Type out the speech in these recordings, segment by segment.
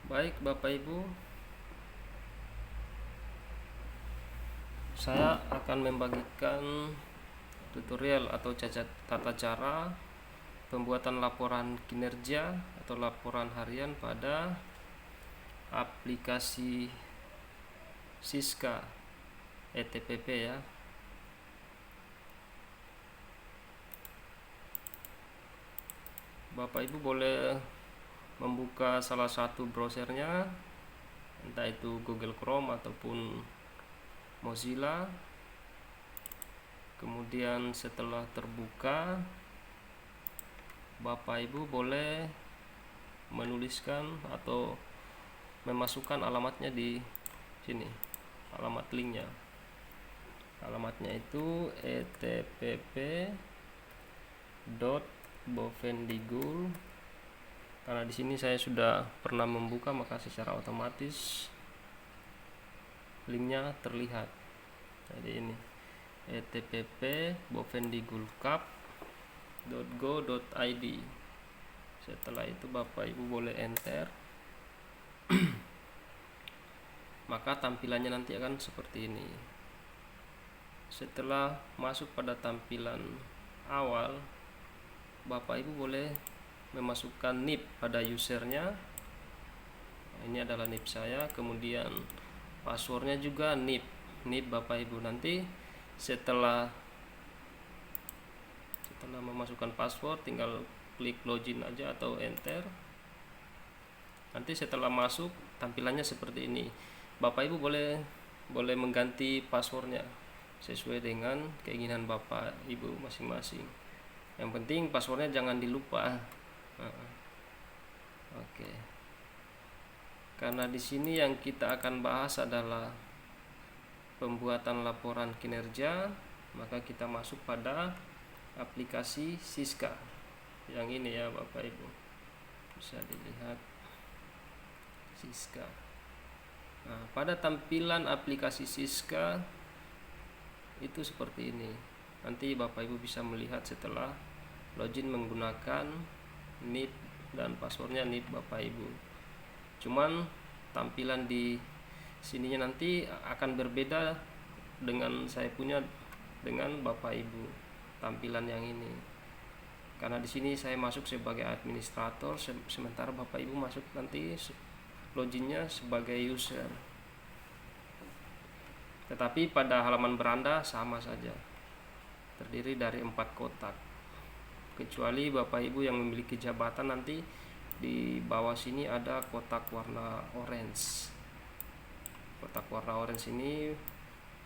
Baik, Bapak Ibu, saya akan membagikan tutorial atau tata cara pembuatan laporan kinerja atau laporan harian pada aplikasi Siska ETPP ya. Bapak Ibu boleh membuka salah satu browsernya, entah itu Google Chrome ataupun Mozilla. Kemudian setelah terbuka, Bapak Ibu boleh menuliskan atau memasukkan alamatnya di sini, alamat linknya. Alamatnya itu etpp.bovendigul. Karena di sini saya sudah pernah membuka, maka secara otomatis linknya terlihat. Jadi ini etpp.bovendigulcup.go.id. Setelah itu Bapak Ibu boleh enter. Maka tampilannya nanti akan seperti ini. Setelah masuk pada tampilan awal, Bapak Ibu boleh memasukkan NIP pada usernya. Ini adalah NIP saya. Kemudian passwordnya juga NIP Bapak Ibu. Nanti setelah memasukkan password, tinggal klik login aja atau enter. Nanti setelah masuk, tampilannya seperti ini. Bapak Ibu boleh mengganti passwordnya sesuai dengan keinginan Bapak Ibu masing-masing. Yang penting passwordnya jangan dilupa. Oke. Karena di sini yang kita akan bahas adalah pembuatan laporan kinerja, maka kita masuk pada aplikasi Siska. Yang ini ya Bapak Ibu. Bisa dilihat Siska. Nah, pada tampilan aplikasi Siska itu seperti ini. Nanti Bapak Ibu bisa melihat setelah login menggunakan NIP dan passwordnya NIP Bapak Ibu. Cuman tampilan di sininya nanti akan berbeda dengan saya punya dengan Bapak Ibu, tampilan yang ini. Karena di sini saya masuk sebagai administrator, sementara Bapak Ibu masuk nanti loginnya sebagai user. Tetapi pada halaman beranda sama saja, terdiri dari 4 kotak. Kecuali Bapak Ibu yang memiliki jabatan, nanti di bawah sini ada kotak warna orange. Kotak warna orange ini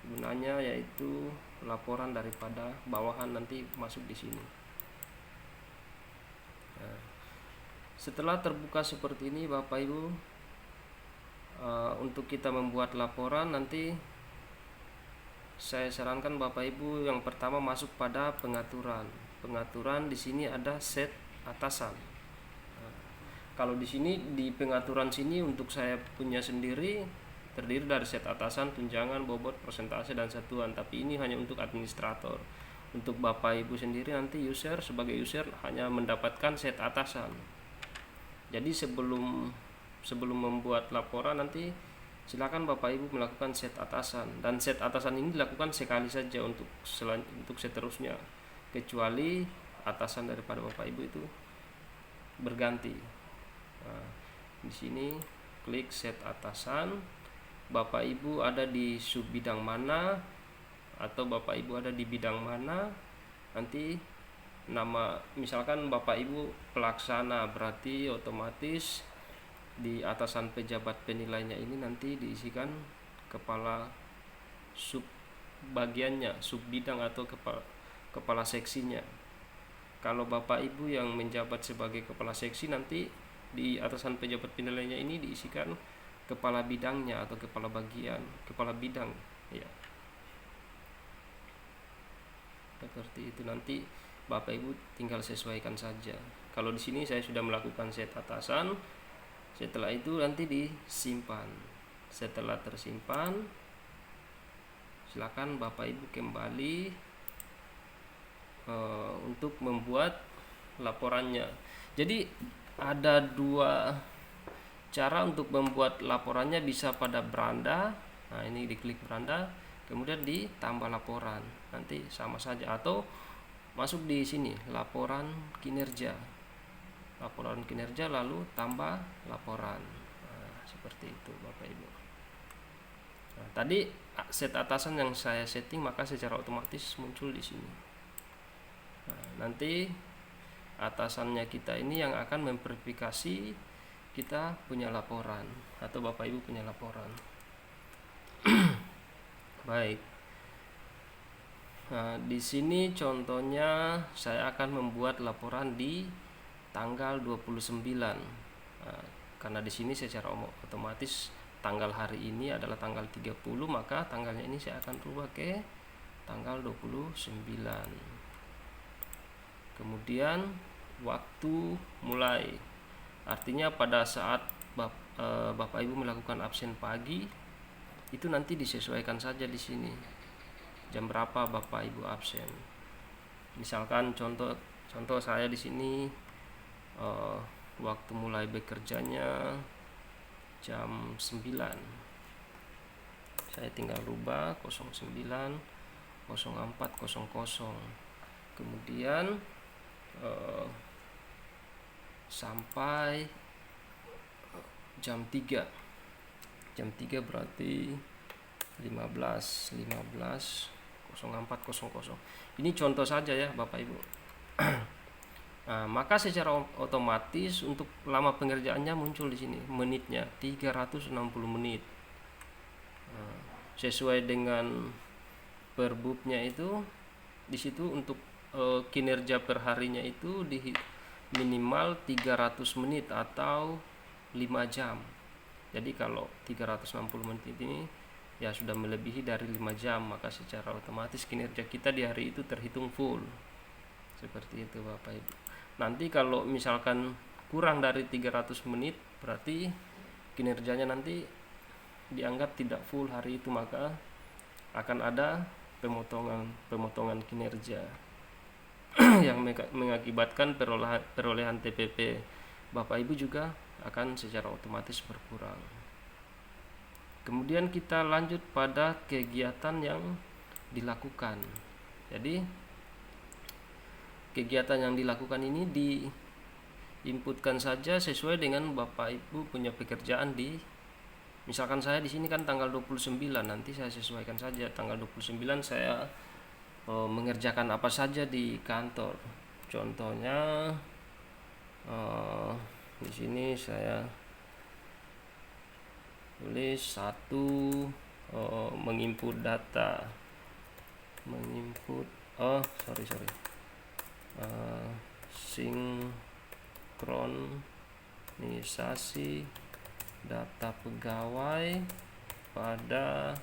gunanya yaitu laporan daripada bawahan nanti masuk di sini. Nah, setelah terbuka seperti ini Bapak Ibu, untuk kita membuat laporan nanti saya sarankan Bapak Ibu yang pertama masuk pada pengaturan. Pengaturan di sini ada set atasan. Nah, kalau di sini di pengaturan sini untuk saya punya sendiri terdiri dari set atasan, tunjangan, bobot, persentase dan satuan. Tapi ini hanya untuk administrator. Untuk Bapak Ibu sendiri nanti sebagai user hanya mendapatkan set atasan. Jadi sebelum membuat laporan nanti silakan Bapak Ibu melakukan set atasan, dan set atasan ini dilakukan sekali saja untuk seterusnya, kecuali atasan daripada Bapak Ibu itu berganti. Nah, di sini klik set atasan. Bapak Ibu ada di sub bidang mana atau Bapak Ibu ada di bidang mana, nanti nama, misalkan Bapak Ibu pelaksana, berarti otomatis di atasan pejabat penilainya ini nanti diisikan kepala sub bagiannya, sub bidang atau kepala seksinya. Kalau Bapak Ibu yang menjabat sebagai kepala seksi, nanti di atasan pejabat penilainya ini diisikan kepala bidangnya atau kepala bagian, kepala bidang ya. Seperti itu, nanti Bapak Ibu tinggal sesuaikan saja. Kalau di sini saya sudah melakukan set atasan. Setelah itu nanti disimpan. Setelah tersimpan, silakan Bapak Ibu kembali untuk membuat laporannya. Jadi ada dua cara untuk membuat laporannya bisa pada beranda. Nah, ini diklik beranda, kemudian ditambah laporan. Nanti sama saja, atau masuk di sini laporan kinerja. Laporan kinerja lalu tambah laporan. Nah, seperti itu Bapak Ibu. Nah, tadi set atasan yang saya setting, maka secara otomatis muncul di sini. Nah, nanti atasannya kita ini yang akan memverifikasi kita punya laporan atau Bapak Ibu punya laporan. Baik. Nah, di sini contohnya saya akan membuat laporan di tanggal 29. Nah, karena di sini secara otomatis tanggal hari ini adalah tanggal 30, maka tanggalnya ini saya akan rubah ke tanggal 29. Kemudian waktu mulai, artinya pada saat Bapak Ibu melakukan absen pagi, itu nanti disesuaikan saja di sini jam berapa Bapak Ibu absen. Misalkan contoh saya di sini waktu mulai bekerjanya jam 9. Saya tinggal rubah 09 0400. Kemudian sampai jam 3. Jam 3 berarti 15.04.00. Ini contoh saja ya Bapak Ibu. Nah, maka secara otomatis untuk lama pengerjaannya muncul di sini, menitnya 360 menit. Nah, sesuai dengan perbubnya itu di situ untuk kinerja perharinya itu di minimal 300 menit atau 5 jam. Jadi kalau 360 menit ini ya sudah melebihi dari 5 jam, maka secara otomatis kinerja kita di hari itu terhitung full. Seperti itu Bapak Ibu. Nanti kalau misalkan kurang dari 300 menit berarti kinerjanya nanti dianggap tidak full hari itu, maka akan ada pemotongan kinerja yang mengakibatkan perolehan TPP Bapak Ibu juga akan secara otomatis berkurang. Kemudian kita lanjut pada kegiatan yang dilakukan. Jadi kegiatan yang dilakukan ini diinputkan saja sesuai dengan Bapak Ibu punya pekerjaan di, misalkan saya di sini kan tanggal 29, nanti saya sesuaikan saja tanggal 29 saya mengerjakan apa saja di kantor. Contohnya di sini saya tulis 1 menginput data, sinkronisasi data pegawai pada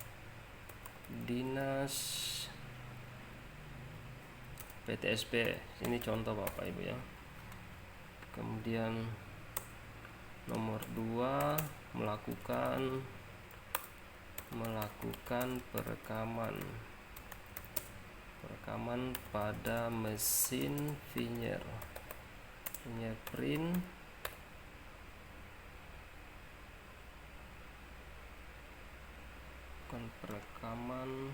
dinas PTSP. Ini contoh Bapak Ibu ya. Kemudian nomor 2 melakukan perekaman pada mesin fingerprint perekaman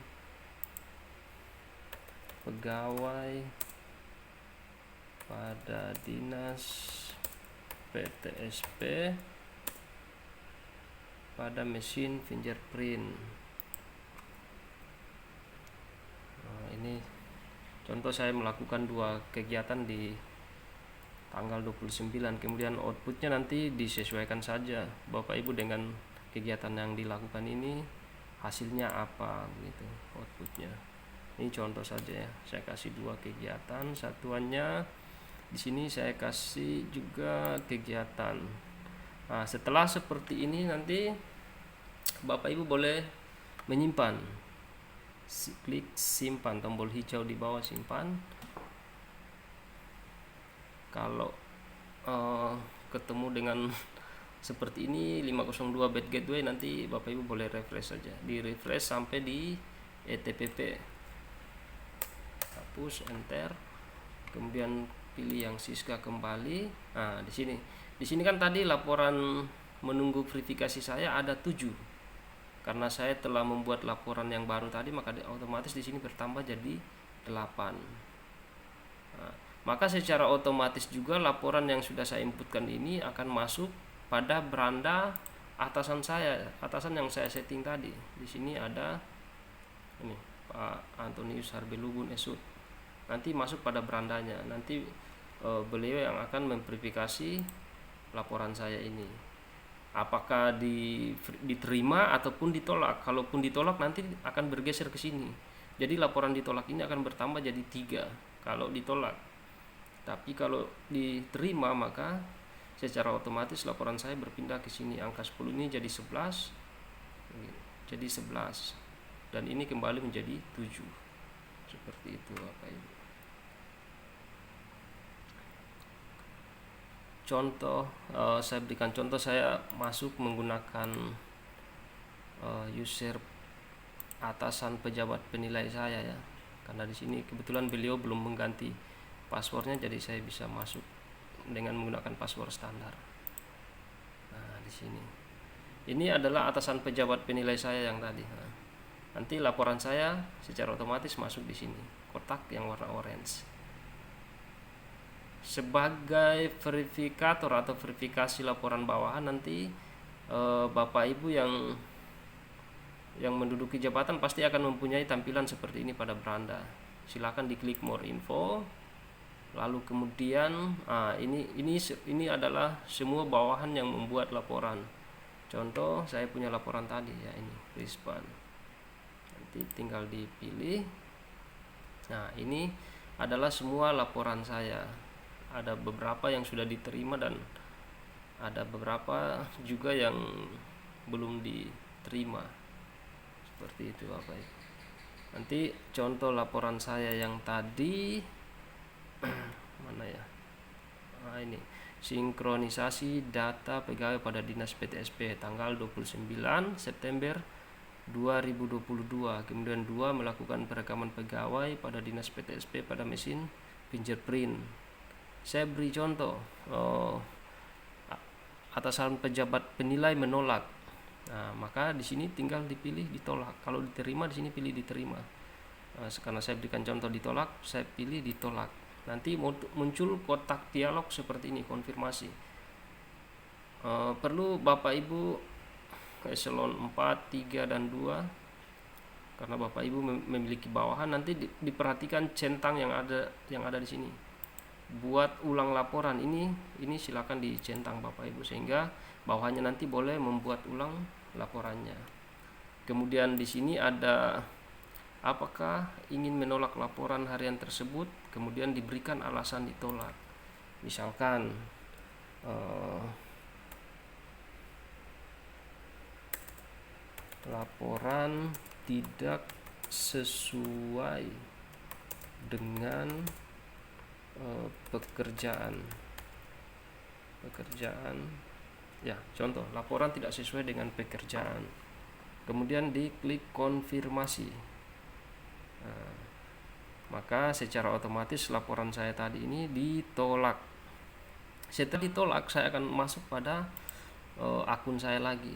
pegawai pada dinas PTSP pada mesin fingerprint. Nah, ini contoh saya melakukan 2 kegiatan di tanggal 29, kemudian outputnya nanti disesuaikan saja Bapak Ibu dengan kegiatan yang dilakukan ini, hasilnya apa gitu outputnya. Ini contoh saja ya, saya kasih 2 kegiatan, satuannya di sini saya kasih juga kegiatan. Nah, setelah seperti ini nanti Bapak Ibu boleh menyimpan. Klik simpan, tombol hijau di bawah simpan. Kalau ketemu dengan seperti ini 502 bad gateway, nanti Bapak Ibu boleh refresh saja. Di refresh sampai di ETPP. Hapus, enter. Kemudian pilih yang Siska kembali. Nah, di sini kan tadi laporan menunggu verifikasi saya ada 7. Karena saya telah membuat laporan yang baru tadi, maka otomatis di sini bertambah jadi 8. Nah, maka secara otomatis juga laporan yang sudah saya inputkan ini akan masuk pada beranda atasan yang saya setting tadi. Di sini ada ini Pak Antonius Harbelubun Esut. Nanti masuk pada berandanya. Nanti beliau yang akan memverifikasi laporan saya ini. Apakah diterima ataupun ditolak. Kalaupun ditolak nanti akan bergeser ke sini. Jadi laporan ditolak ini akan bertambah jadi 3 kalau ditolak. Tapi kalau diterima maka secara otomatis laporan saya berpindah ke sini. Angka 10 ini jadi 11. Jadi 11. Dan ini kembali menjadi 7. Seperti itu Bapak Ibu. Contoh, saya berikan contoh, saya masuk menggunakan user atasan pejabat penilai saya ya. Karena di sini kebetulan beliau belum mengganti passwordnya, jadi saya bisa masuk dengan menggunakan password standar. Nah, di sini. Ini adalah atasan pejabat penilai saya yang tadi. Nah, nanti laporan saya secara otomatis masuk di sini, kotak yang warna orange. Sebagai verifikator atau verifikasi laporan bawahan nanti Bapak Ibu yang menduduki jabatan pasti akan mempunyai tampilan seperti ini pada beranda. Silakan diklik more info. Lalu kemudian ini adalah semua bawahan yang membuat laporan. Contoh saya punya laporan tadi ya, ini Rispan. Nanti tinggal dipilih. Nah, ini adalah semua laporan saya. Ada beberapa yang sudah diterima dan ada beberapa juga yang belum diterima. Seperti itu Bapak Ibu. Nanti contoh laporan saya yang tadi mana ya? Nah, ini sinkronisasi data pegawai pada Dinas PTSP tanggal 29 September 2022. Kemudian 2 melakukan perekaman pegawai pada Dinas PTSP pada mesin fingerprint. Saya beri contoh, atasan pejabat penilai menolak. Nah, maka di sini tinggal dipilih ditolak. Kalau diterima di sini pilih diterima. Nah, karena saya berikan contoh ditolak, saya pilih ditolak. Nanti muncul kotak dialog seperti ini, konfirmasi. Perlu Bapak Ibu eselon 4, 3 dan 2. Karena Bapak Ibu memiliki bawahan, nanti diperhatikan centang yang ada di sini. Buat ulang laporan ini silakan dicentang Bapak Ibu sehingga bawahannya nanti boleh membuat ulang laporannya. Kemudian di sini ada apakah ingin menolak laporan harian tersebut, kemudian diberikan alasan ditolak. Misalkan laporan tidak sesuai dengan pekerjaan ya, contoh laporan tidak sesuai dengan pekerjaan, kemudian diklik konfirmasi. Nah, maka secara otomatis laporan saya tadi ini ditolak. Setelah ditolak saya akan masuk pada akun saya lagi.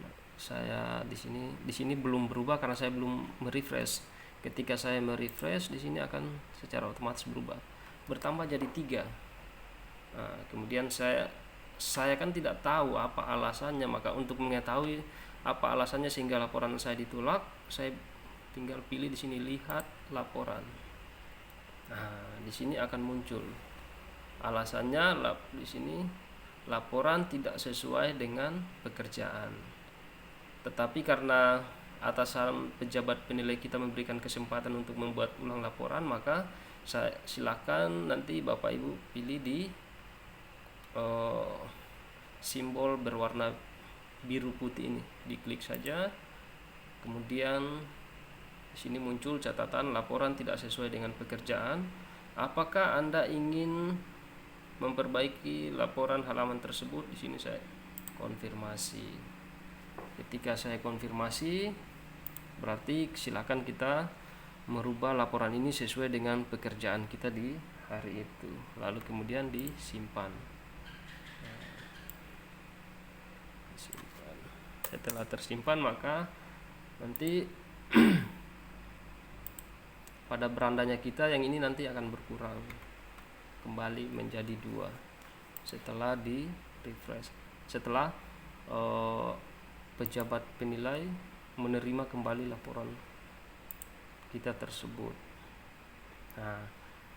Nah, saya di sini belum berubah karena saya belum merefresh. Ketika saya merefresh di sini akan secara otomatis bertambah jadi 3. Nah, kemudian saya kan tidak tahu apa alasannya, maka untuk mengetahui apa alasannya sehingga laporan saya ditolak, saya tinggal pilih di sini lihat laporan. Nah, di sini akan muncul alasannya di sini laporan tidak sesuai dengan pekerjaan. Tetapi karena atasan pejabat penilai kita memberikan kesempatan untuk membuat ulang laporan, maka silakan nanti Bapak Ibu pilih di simbol berwarna biru putih ini, diklik saja. Kemudian di sini muncul catatan laporan tidak sesuai dengan pekerjaan. Apakah Anda ingin memperbaiki laporan halaman tersebut? Di sini saya konfirmasi. Ketika saya konfirmasi, berarti silakan kita merubah laporan ini sesuai dengan pekerjaan kita di hari itu, lalu kemudian disimpan. Setelah tersimpan, maka nanti pada berandanya kita yang ini nanti akan berkurang kembali menjadi 2 setelah di refresh, setelah pejabat penilai menerima kembali laporan kita tersebut. Nah,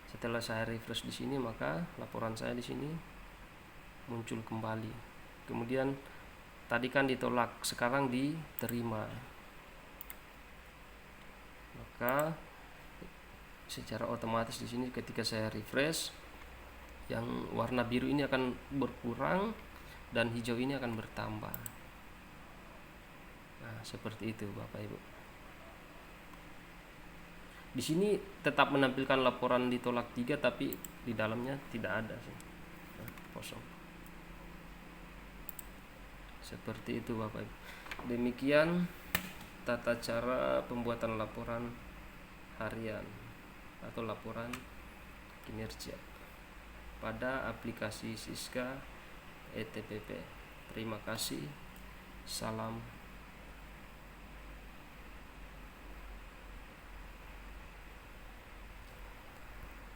setelah saya refresh di sini, maka laporan saya di sini muncul kembali. Kemudian tadi kan ditolak, sekarang diterima. Maka secara otomatis di sini ketika saya refresh, yang warna biru ini akan berkurang dan hijau ini akan bertambah. Nah, seperti itu Bapak Ibu. Di sini tetap menampilkan laporan ditolak 3, tapi di dalamnya tidak ada sih. Nah, kosong. Seperti itu Bapak Ibu. Demikian tata cara pembuatan laporan harian atau laporan kinerja pada aplikasi Siska ETPP. Terima kasih. Salam